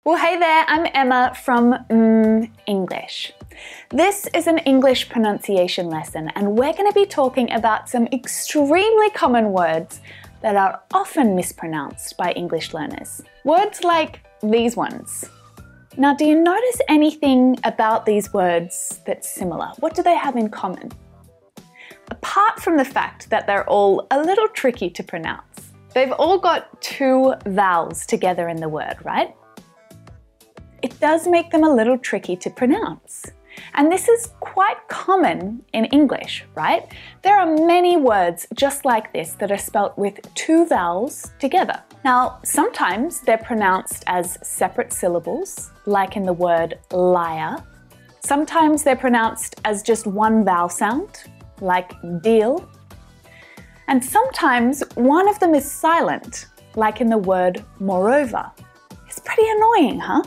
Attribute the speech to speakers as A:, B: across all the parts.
A: Well, hey there, I'm Emma from mmmEnglish. This is an English pronunciation lesson, and we're going to be talking about some extremely common words that are often mispronounced by English learners. Words like these ones. Now, do you notice anything about these words that's similar? What do they have in common? Apart from the fact that they're all a little tricky to pronounce. They've all got two vowels together in the word, right? It does make them a little tricky to pronounce. And this is quite common in English, right? There are many words just like this that are spelt with two vowels together. Now, sometimes they're pronounced as separate syllables, like in the word liar. Sometimes they're pronounced as just one vowel sound, like deal. And sometimes one of them is silent, like in the word moreover. It's pretty annoying, huh?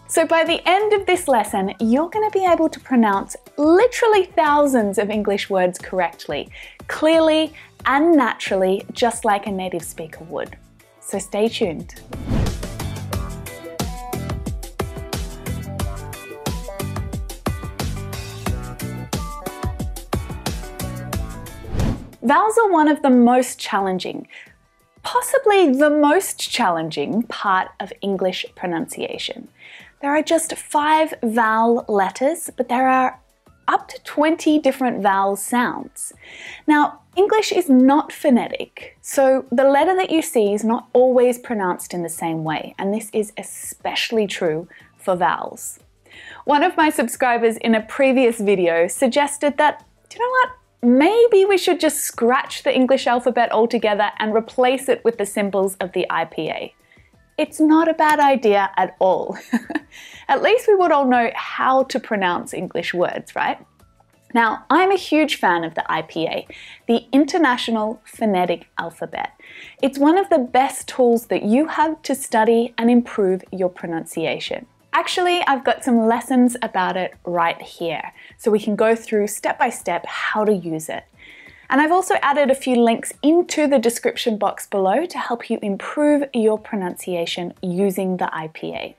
A: So by the end of this lesson, you're going to be able to pronounce literally thousands of English words correctly, clearly and naturally, just like a native speaker would. So stay tuned. Vowels are one of the most challenging, possibly the most challenging part of English pronunciation. There are just 5 vowel letters, but there are up to 20 different vowel sounds. Now, English is not phonetic, so the letter that you see is not always pronounced in the same way, and this is especially true for vowels. One of my subscribers in a previous video suggested that, do you know what? Maybe we should just scratch the English alphabet altogether and replace it with the symbols of the IPA. It's not a bad idea at all. At least we would all know how to pronounce English words, right? Now, I'm a huge fan of the IPA, the International Phonetic Alphabet. It's one of the best tools that you have to study and improve your pronunciation. Actually, I've got some lessons about it right here, so we can go through step by step how to use it. And I've also added a few links into the description box below to help you improve your pronunciation using the IPA,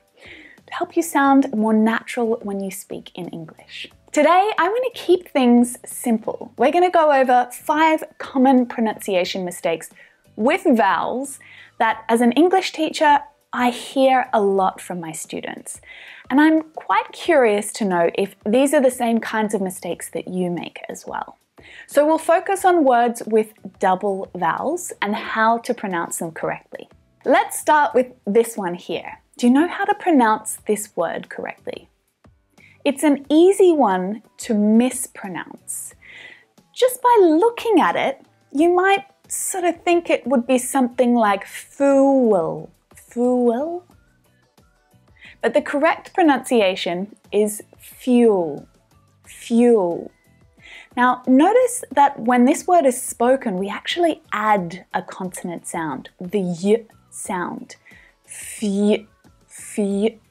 A: to help you sound more natural when you speak in English. Today, I'm going to keep things simple. We're going to go over 5 common pronunciation mistakes with vowels that, as an English teacher, I hear a lot from my students. And I'm quite curious to know if these are the same kinds of mistakes that you make as well. So we'll focus on words with double vowels and how to pronounce them correctly. Let's start with this one here. Do you know how to pronounce this word correctly? It's an easy one to mispronounce. Just by looking at it, you might sort of think it would be something like fool. Fool? But the correct pronunciation is fuel. Fuel. Now, notice that when this word is spoken, we actually add a consonant sound, the y sound. Few,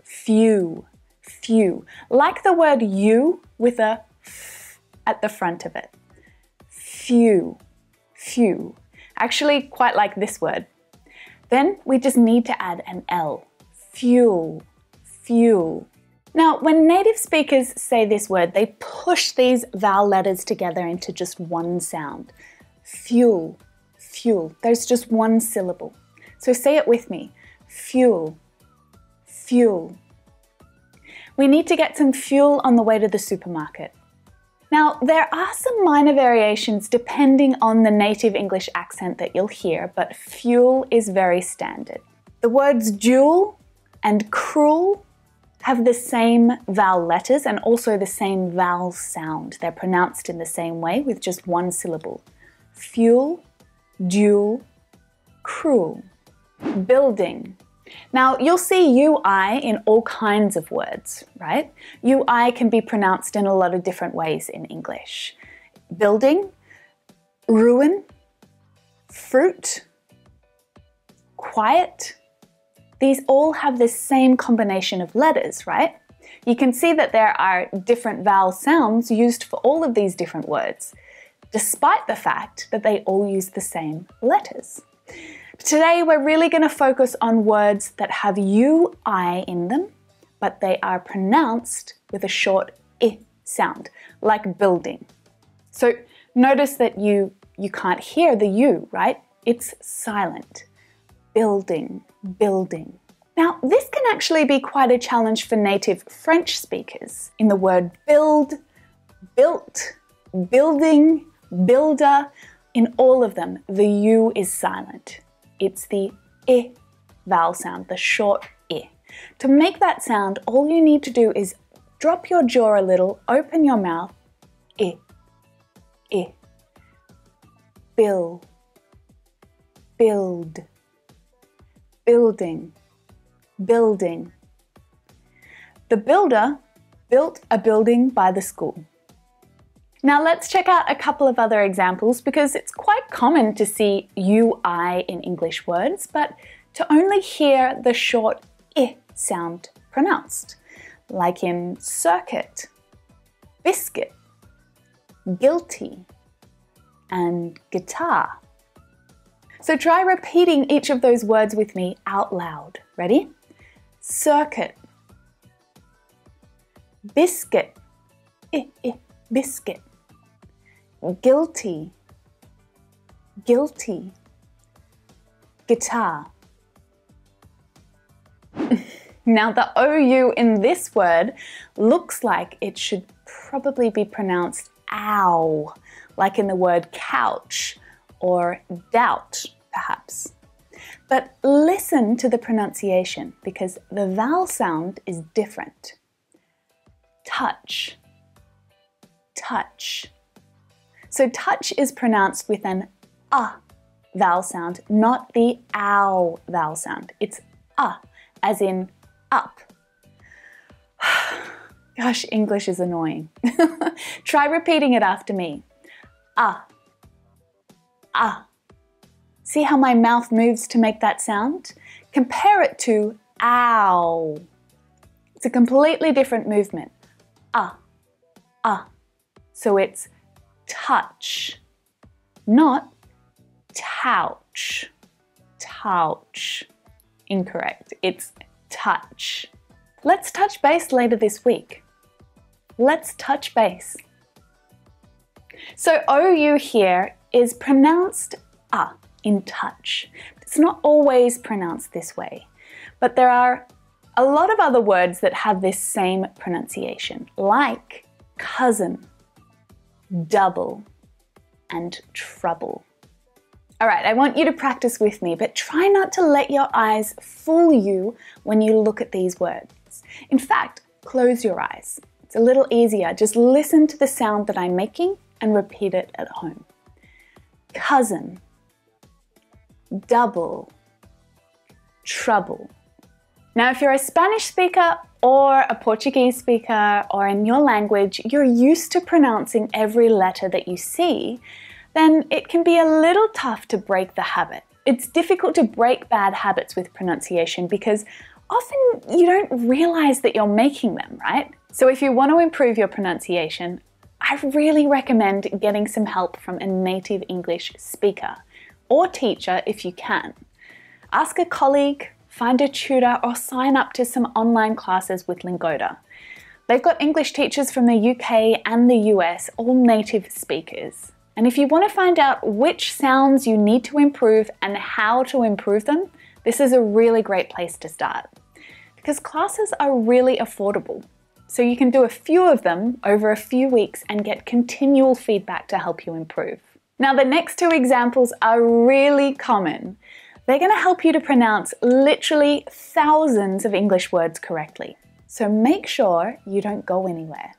A: few. Like the word you with a f at the front of it. Few, few. Actually, quite like this word. Then we just need to add an L. Fuel, fuel. Now, when native speakers say this word, they push these vowel letters together into just one sound. Fuel, fuel. There's just one syllable. So say it with me. Fuel, fuel. We need to get some fuel on the way to the supermarket. Now, there are some minor variations depending on the native English accent that you'll hear, but fuel is very standard. The words duel and cruel have the same vowel letters and also the same vowel sound. They're pronounced in the same way with just one syllable. Fuel, duel, cruel. Building. Now, you'll see UI in all kinds of words, right? UI can be pronounced in a lot of different ways in English. Building, ruin, fruit, quiet. These all have the same combination of letters, right? You can see that there are different vowel sounds used for all of these different words, despite the fact that they all use the same letters. Today we're really going to focus on words that have UI in them, but they are pronounced with a short I sound, like building. So notice that you can't hear the U, right? It's silent. Building, building. Now, this can actually be quite a challenge for native French speakers. In the word build, built, building, builder, in all of them, the U is silent. It's the I vowel sound, the short I. To make that sound, all you need to do is drop your jaw a little, open your mouth, I, build, build, building, building. The builder built a building by the school. Now let's check out a couple of other examples because it's quite common to see UI in English words, but to only hear the short I sound pronounced, like in circuit, biscuit, guilty, and guitar. So try repeating each of those words with me out loud. Ready? Circuit, biscuit, biscuit, guilty, guilty, guitar. Now the OU in this word looks like it should probably be pronounced ow, like in the word couch or doubt, perhaps. But listen to the pronunciation because the vowel sound is different. Touch, touch. So touch is pronounced with an vowel sound, not the ow vowel sound. It's as in up. Gosh, English is annoying. Try repeating it after me. See how my mouth moves to make that sound? Compare it to ow. It's a completely different movement. So it's touch, not touch. Touch. Incorrect. It's touch. Let's touch base later this week. Let's touch base. So OU here is pronounced in touch. It's not always pronounced this way, but there are a lot of other words that have this same pronunciation, like cousin, double, and trouble. All right, I want you to practice with me, but try not to let your eyes fool you when you look at these words. In fact, close your eyes. It's a little easier. Just listen to the sound that I'm making and repeat it at home. Cousin, double, trouble. Now, if you're a Spanish speaker or a Portuguese speaker or in your language, you're used to pronouncing every letter that you see, then it can be a little tough to break the habit. It's difficult to break bad habits with pronunciation because often you don't realize that you're making them, right? So if you want to improve your pronunciation, I really recommend getting some help from a native English speaker or teacher if you can. Ask a colleague, find a tutor, or sign up to some online classes with Lingoda. They've got English teachers from the UK and the US, all native speakers. And if you want to find out which sounds you need to improve and how to improve them, this is a really great place to start. Because classes are really affordable. So you can do a few of them over a few weeks and get continual feedback to help you improve. Now the next two examples are really common. They're going to help you to pronounce literally thousands of English words correctly. So make sure you don't go anywhere.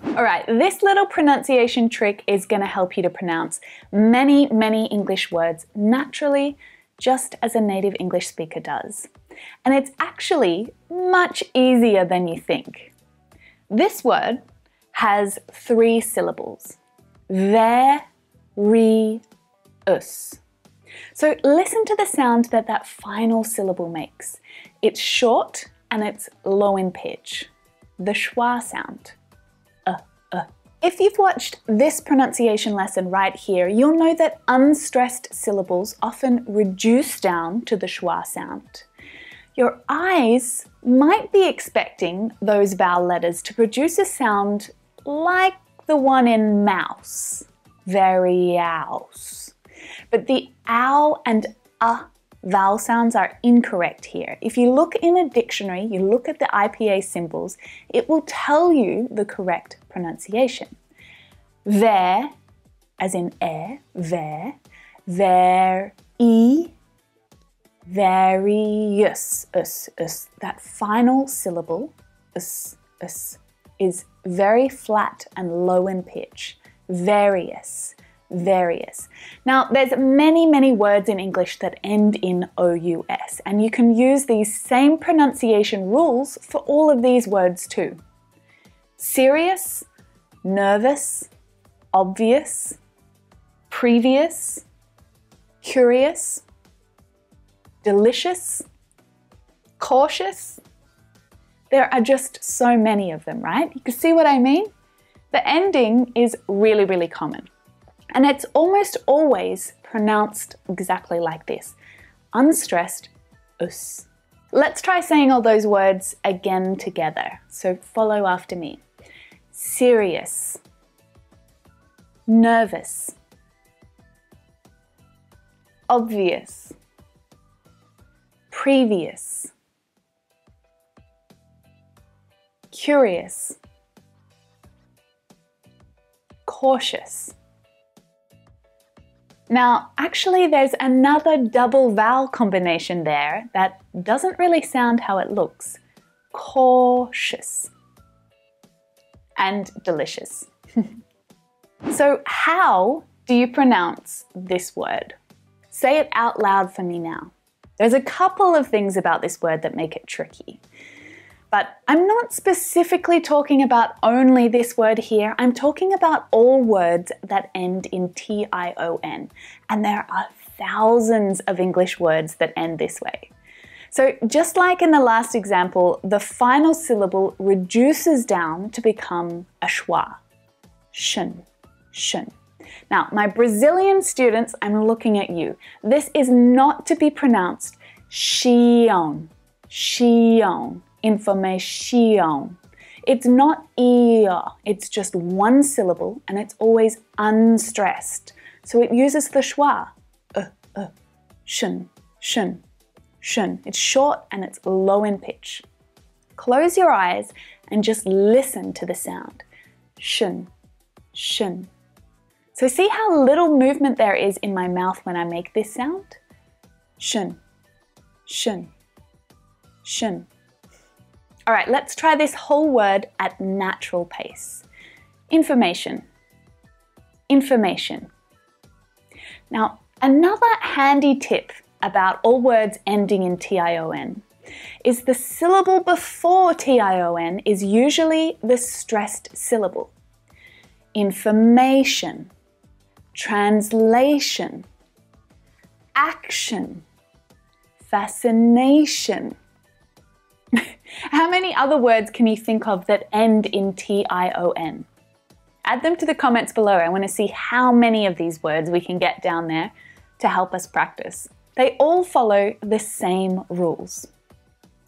A: All right, this little pronunciation trick is going to help you to pronounce many English words naturally, just as a native English speaker does. And it's actually much easier than you think. This word has 3 syllables. Ver-ri-us. So listen to the sound that that final syllable makes. It's short and it's low in pitch. The schwa sound. If you've watched this pronunciation lesson right here, you'll know that unstressed syllables often reduce down to the schwa sound. Your eyes might be expecting those vowel letters to produce a sound like the one in mouse, very ouse. But the ow and vowel sounds are incorrect here. If you look in a dictionary, you look at the IPA symbols, it will tell you the correct pronunciation. Ver, as in air, ver, various, that final syllable, is very flat and low in pitch. Various, various. Now, there's many words in English that end in OUS, and you can use these same pronunciation rules for all of these words too. Serious, nervous, obvious, previous, curious, delicious, cautious. There are just so many of them, right? You can see what I mean? The ending is really common. And it's almost always pronounced exactly like this. Unstressed, us. Let's try saying all those words again together. So follow after me. Serious, nervous, obvious, previous, curious, cautious. Now, actually, there's another double vowel combination there that doesn't really sound how it looks. Cautious and delicious. So how do you pronounce this word? Say it out loud for me now. There's a couple of things about this word that make it tricky. But I'm not specifically talking about only this word here. I'm talking about all words that end in T-I-O-N. And there are thousands of English words that end this way. So just like in the last example, the final syllable reduces down to become a schwa. Shun, shun. Now, my Brazilian students, I'm looking at you. This is not to be pronounced shion, shion. Information. It's not ear, it's just one syllable and it's always unstressed. So it uses the schwa. Shun, shun, shun. It's short and it's low in pitch. Close your eyes and just listen to the sound. Shun, shun. So see how little movement there is in my mouth when I make this sound? Shun, shun, shun. All right, let's try this whole word at natural pace. Information, information. Now, another handy tip about all words ending in T-I-O-N is the syllable before T-I-O-N is usually the stressed syllable. Information, translation, action, fascination. How many other words can you think of that end in T-I-O-N? Add them to the comments below. I want to see how many of these words we can get down there to help us practice. They all follow the same rules.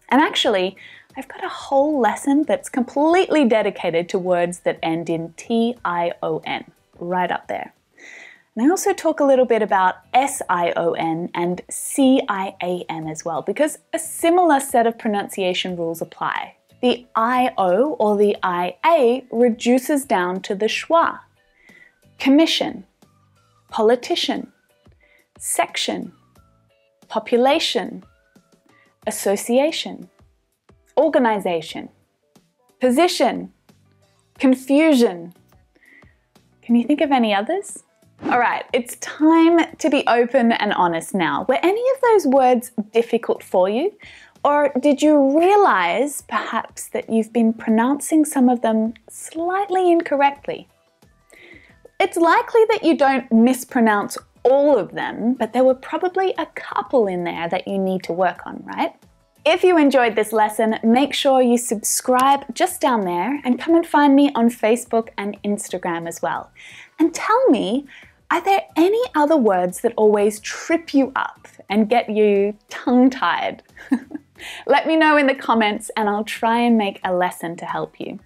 A: And actually, I've got a whole lesson that's completely dedicated to words that end in T-I-O-N, right up there. And I also talk a little bit about S-I-O-N and C-I-A-N as well, because a similar set of pronunciation rules apply. The I-O or the I-A reduces down to the schwa. Commission, politician, section, population, association, organization, position, confusion. Can you think of any others? All right, it's time to be open and honest now. Were any of those words difficult for you? Or did you realize perhaps that you've been pronouncing some of them slightly incorrectly? It's likely that you don't mispronounce all of them, but there were probably a couple in there that you need to work on, right? If you enjoyed this lesson, make sure you subscribe just down there and come and find me on Facebook and Instagram as well. And tell me, are there any other words that always trip you up and get you tongue-tied? Let me know in the comments and I'll try and make a lesson to help you.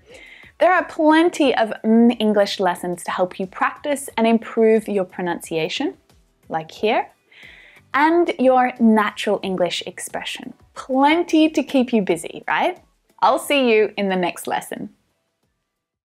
A: There are plenty of English lessons to help you practice and improve your pronunciation, like here, and your natural English expression. Plenty to keep you busy, right? I'll see you in the next lesson.